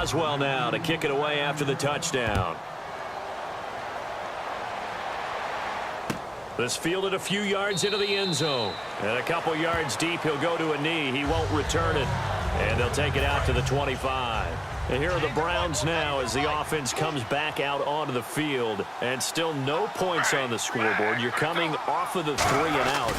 Boswell now to kick it away after the touchdown. This fielded a few yards into the end zone. And a couple yards deep, he'll go to a knee. He won't return it. And they'll take it out to the 25. And here are the Browns now as the offense comes back out onto the field. And still no points on the scoreboard. You're coming off of the 3 and out.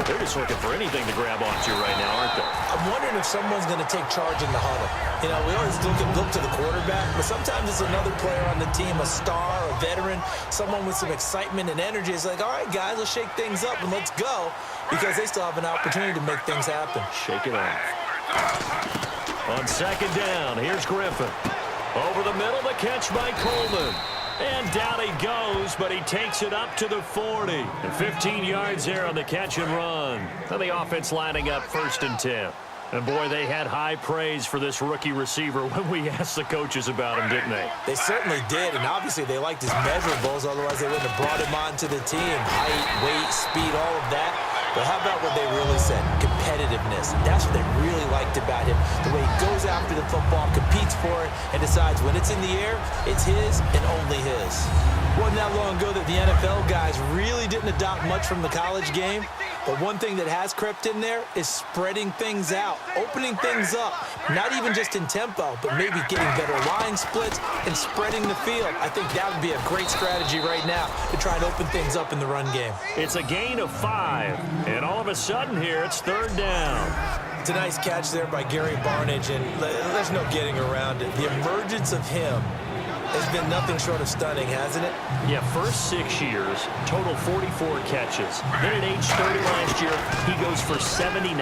They're just looking for anything to grab onto right now, aren't they? I'm wondering if someone's going to take charge in the huddle. You know, we always look to the quarterback, but sometimes it's another player on the team, a star, a veteran, someone with some excitement and energy. It's like, all right, guys, let's shake things up and let's go, because they still have an opportunity to make things happen. Shake it off. On second down, here's Griffin. Over the middle, the catch by Coleman. And down he goes, but he takes it up to the 40. And 15 yards there on the catch and run. And the offense lining up 1st and 10. And, boy, they had high praise for this rookie receiver when we asked the coaches about him, didn't they? They certainly did, and obviously they liked his measurables. Otherwise, they wouldn't have brought him onto the team. Height, weight, speed, all of that. But how about what they really said? Competitiveness. That's what they really liked about him. The way he goes after the football, competes for it, and decides when it's in the air, it's his and only his. Wasn't that long ago that the NFL guys really didn't adopt much from the college game. But one thing that has crept in there is spreading things out, opening things up, not even just in tempo, but maybe getting better line splits and spreading the field. I think that would be a great strategy right now to try and open things up in the run game. It's a gain of 5, and all of a sudden here it's 3rd down. It's a nice catch there by Gary Barnidge, and there's no getting around it. The emergence of him has been nothing short of stunning, hasn't it? Yeah, first 6 years, total 44 catches. Then at age 30 last year, he goes for 79.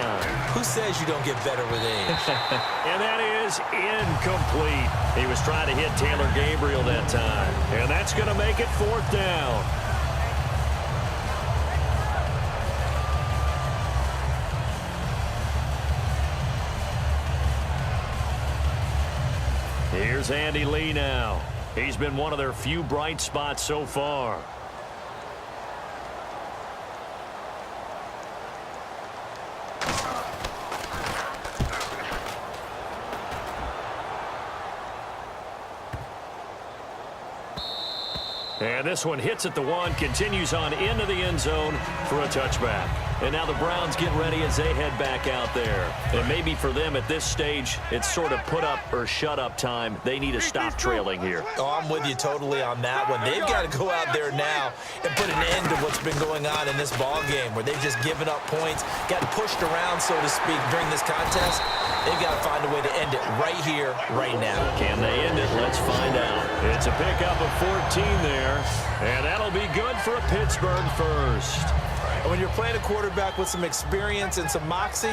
Who says you don't get better with age? And that is incomplete. He was trying to hit Taylor Gabriel that time. And that's going to make it 4th down. Here's Andy Lee now. He's been one of their few bright spots so far. And this one hits at the 1, continues on into the end zone for a touchback. And now the Browns get ready as they head back out there. And maybe for them at this stage, it's sort of put up or shut up time. They need to stop trailing here. Oh, I'm with you totally on that one. They've got to go out there now and put an end to what's been going on in this ball game, where they've just given up points, gotten pushed around, so to speak, during this contest. They've got to find a way to end it right here, right now. Can they end it? Let's find out. It's a pickup of 14 there, and that'll be good for a Pittsburgh first. And when you're playing a quarterback with some experience and some moxie,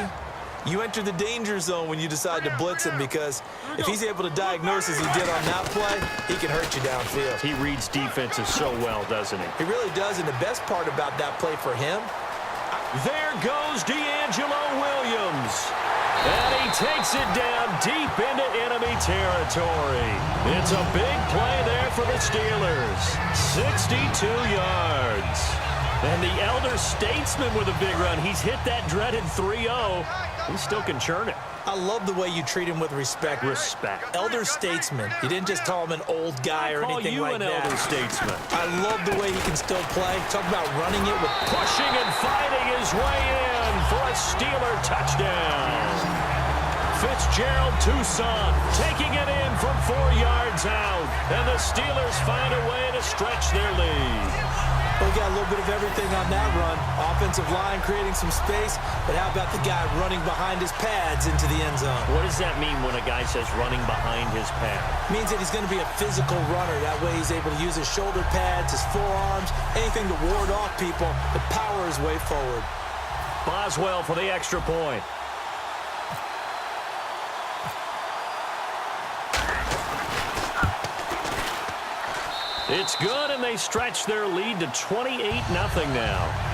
you enter the danger zone when you decide to blitz him, because if he's able to diagnose as he did on that play, he can hurt you downfield. He reads defenses so well, doesn't he? He really does, and the best part about that play for him, there goes D'Angelo Williams. And he takes it down deep into enemy territory. It's a big play there for the Steelers. 62 yards. And the elder statesman with a big run. He's hit that dreaded 3-0. He still can churn it. I love the way you treat him with respect. Respect. Elder statesman. You didn't just call him an old guy or anything like that. Call you an elder statesman. I love the way he can still play. Talk about running it with pushing and fighting his way in for a Steeler touchdown. Fitzgerald Toussaint taking it in from 4 yards out. And the Steelers find a way to stretch their lead. We got a little bit of everything on that run. Offensive line creating some space, but how about the guy running behind his pads into the end zone? What does that mean when a guy says running behind his pad? It means that he's going to be a physical runner. That way he's able to use his shoulder pads, his forearms, anything to ward off people, to power his way forward. Boswell for the extra point. It's good, and they stretch their lead to 28-0 now.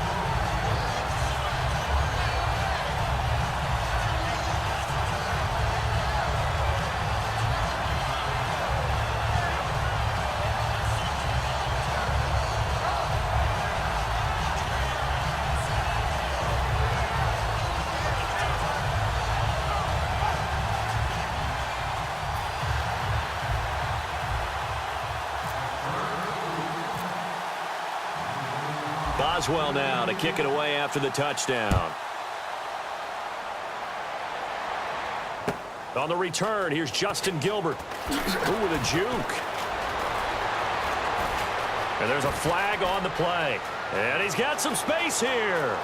Boswell now to kick it away after the touchdown. On the return, here's Justin Gilbert. Ooh, with a juke. And there's a flag on the play. And he's got some space here.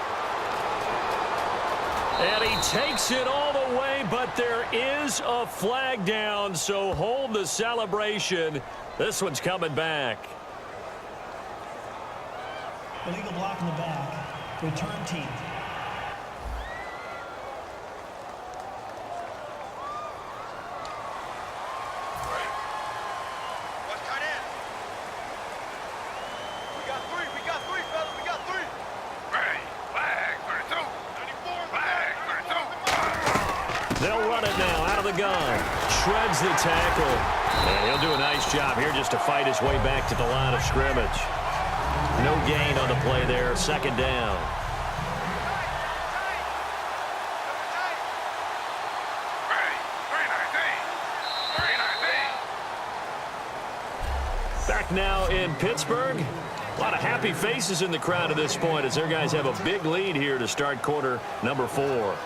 And he takes it all the way, but there is a flag down, so hold the celebration. This one's coming back. Illegal block in the back. Return team. They'll run it now out of the gun. Shreds the tackle. And he'll do a nice job here just to fight his way back to the line of scrimmage. No gain on the play there. Second down. Back now in Pittsburgh. A lot of happy faces in the crowd at this point as their guys have a big lead here to start quarter number 4.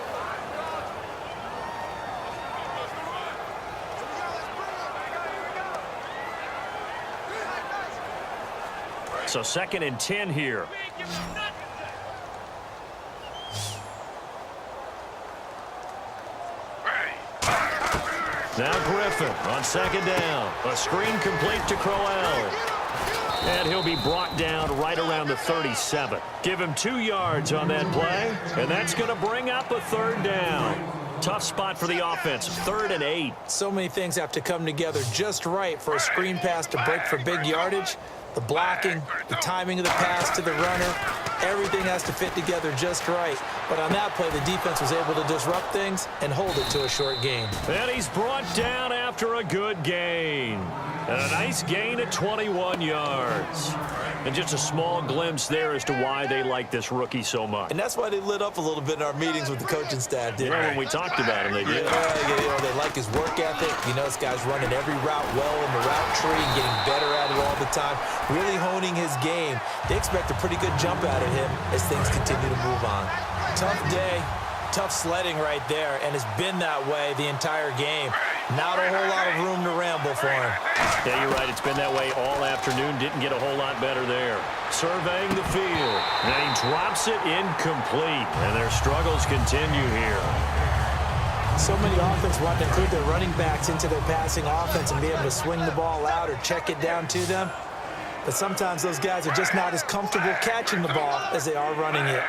So 2nd and 10 here. Now Griffin on 2nd down. A screen complete to Crowell. And he'll be brought down right around the 37. Give him 2 yards on that play. And that's going to bring up a 3rd down. Tough spot for the offense. 3rd and 8. So many things have to come together just right for a screen pass to break for big yardage. The blocking, the timing of the pass to the runner, everything has to fit together just right. But on that play, the defense was able to disrupt things and hold it to a short gain. And he's brought down after a good gain. And a nice gain at 21 yards. And just a small glimpse there as to why they like this rookie so much. And that's why they lit up a little bit in our meetings with the coaching staff, didn't they? When we talked about him, they did. Yeah, they like his work ethic. You know, this guy's running every route well in the route tree and getting better at it all the time. Really honing his game. They expect a pretty good jump out of him as things continue to move on. Tough day, tough sledding right there, and it's been that way the entire game. Not a whole lot of room to ramble for him. Yeah, you're right. It's been that way all afternoon. Didn't get a whole lot better there. Surveying the field. And he drops it incomplete. And their struggles continue here. So many offenses want to include their running backs into their passing offense and be able to swing the ball out or check it down to them. But sometimes those guys are just not as comfortable catching the ball as they are running it.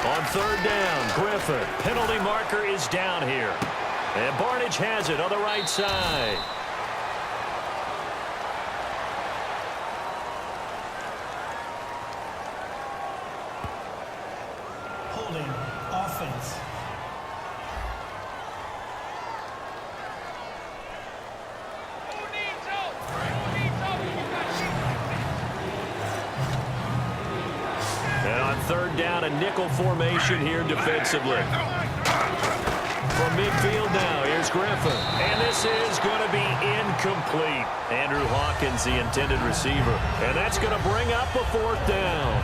On 3rd down, Griffin. Penalty marker is down here. And Barnage has it on the right side. Holding offense. And on 3rd down, a nickel formation here defensively. From midfield now, here's Griffin. And this is going to be incomplete. Andrew Hawkins, the intended receiver. And that's going to bring up a 4th down.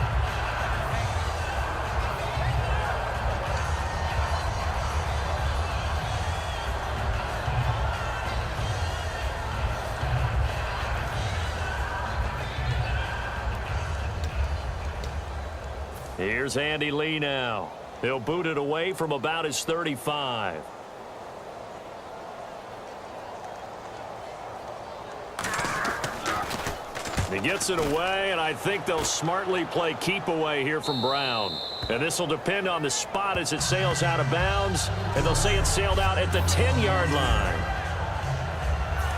Here's Andy Lee now. He'll boot it away from about his 35. He gets it away, and I think they'll smartly play keep away here from Brown. And this will depend on the spot as it sails out of bounds, and they'll say it sailed out at the 10-yard line.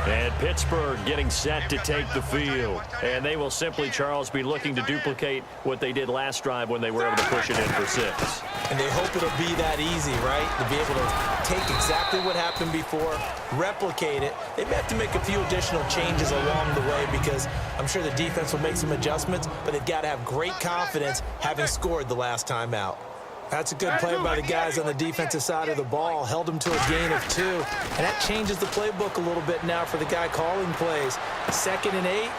And Pittsburgh getting set to take the field. And they will simply, Charles, be looking to duplicate what they did last drive when they were able to push it in for 6. And they hope it'll be that easy, right? To be able to take exactly what happened before, replicate it. They may have to make a few additional changes along the way because I'm sure the defense will make some adjustments, but they've got to have great confidence having scored the last time out. That's a good play by the guys on the defensive side of the ball. Held them to a gain of 2. And that changes the playbook a little bit now for the guy calling plays. 2nd and 8.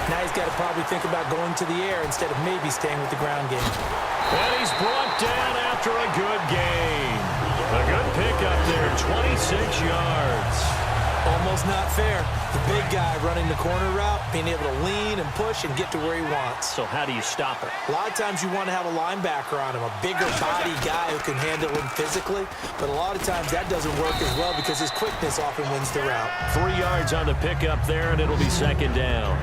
Now he's got to probably think about going to the air instead of maybe staying with the ground game. And he's brought down after a good gain. A good pickup there, 26 yards. Almost not fair. The big guy running the corner route, being able to lean and push and get to where he wants. So how do you stop it? A lot of times you want to have a linebacker on him, a bigger body guy who can handle him physically, but a lot of times that doesn't work as well because his quickness often wins the route. 3 yards on the pickup there, and it'll be second down.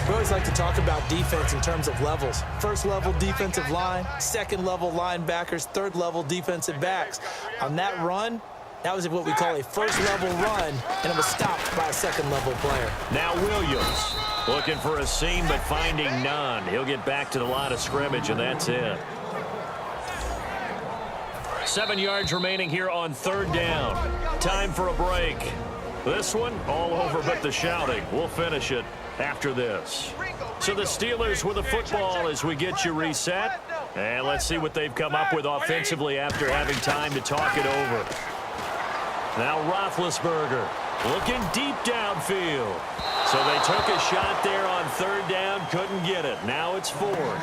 We always like to talk about defense in terms of levels. First level defensive line, second level linebackers, third level defensive backs. On that run, that was what we call a first level run, and it was stopped by a second level player. Now Williams looking for a seam but finding none. He'll get back to the line of scrimmage, and that's it. 7 yards remaining here on third down. Time for a break. This one all over but the shouting. We'll finish it after this. So the Steelers with the football as we get you reset. And let's see what they've come up with offensively after having time to talk it over. Now Roethlisberger looking deep downfield. So they took a shot there on third down, couldn't get it. Now it's fourth.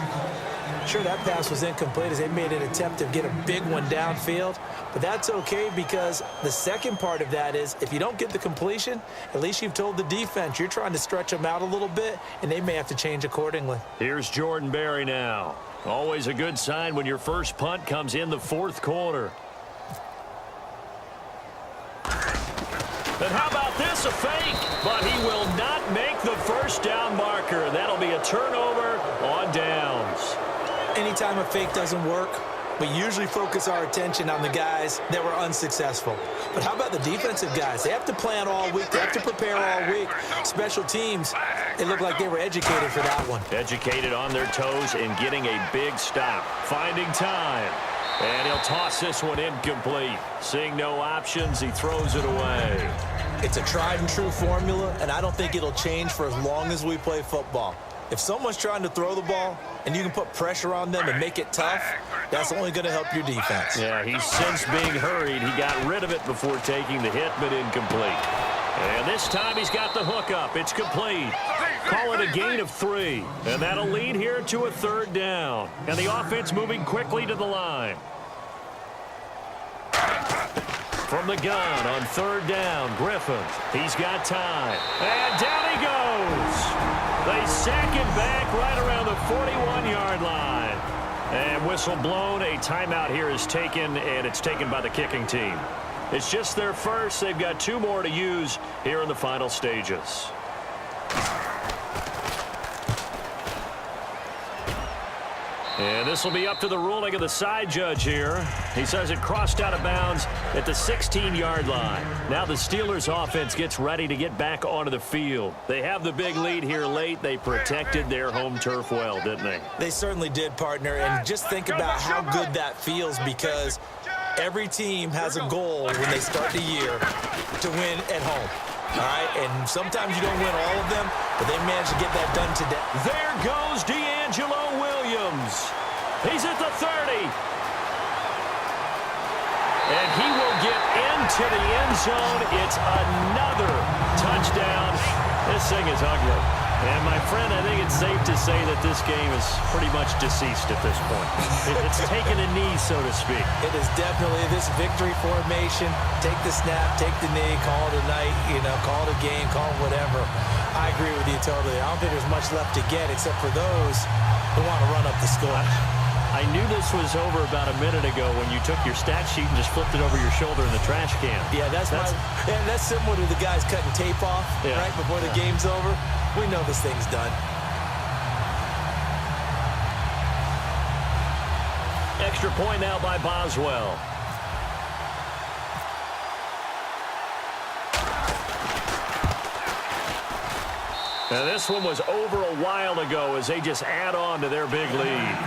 Sure, that pass was incomplete as they made an attempt to get a big one downfield, but that's okay because the second part of that is if you don't get the completion, at least you've told the defense you're trying to stretch them out a little bit, and they may have to change accordingly. Here's Jordan Berry now. Always a good sign when your first punt comes in the fourth quarter. And how about this, a fake? But he will not make the first down marker. That'll be a turnover on downs. Anytime a fake doesn't work, we usually focus our attention on the guys that were unsuccessful. But how about the defensive guys? They have to plan all week. They have to prepare all week. Special teams, it looked like they were educated for that one. Educated on their toes and getting a big stop. Finding time. And he'll toss this one incomplete. Seeing no options, he throws it away. It's a tried and true formula, and I don't think it'll change for as long as we play football. If someone's trying to throw the ball and you can put pressure on them and make it tough, that's only going to help your defense. Yeah, he's since being hurried. He got rid of it before taking the hit, but incomplete. And this time he's got the hook up. It's complete. Call it a gain of 3. And that'll lead here to a third down. And the offense moving quickly to the line. From the gun on third down, Griffin. He's got time. And down he goes. They sack it back right around the 41-yard line. And whistle blown. A timeout here is taken, and it's taken by the kicking team. It's just their first. They've got 2 more to use here in the final stages. And this will be up to the ruling of the side judge here. He says it crossed out of bounds at the 16-yard line. Now the Steelers offense gets ready to get back onto the field. They have the big lead here late. They protected their home turf well, didn't they? They certainly did, partner. And just think about how good that feels because every team has a goal when they start the year to win at home. All right, and sometimes you don't win all of them, but they managed to get that done today. There goes D'Angelo Williams. He's at the 30. And he will get into the end zone. It's another touchdown. This thing is ugly. And, my friend, I think it's safe to say that this game is pretty much deceased at this point. It's taken a knee, so to speak. It is definitely this victory formation. Take the snap, take the knee, call it a night, call it a game, call it whatever. I agree with you totally. I don't think there's much left to get except for those who want to run up the score. I knew this was over about a minute ago when you took your stat sheet and just flipped it over your shoulder in the trash can. Yeah, that's similar to the guys cutting tape off right before the game's over. We know this thing's done. Extra point now by Boswell. And this one was over a while ago as they just add on to their big lead.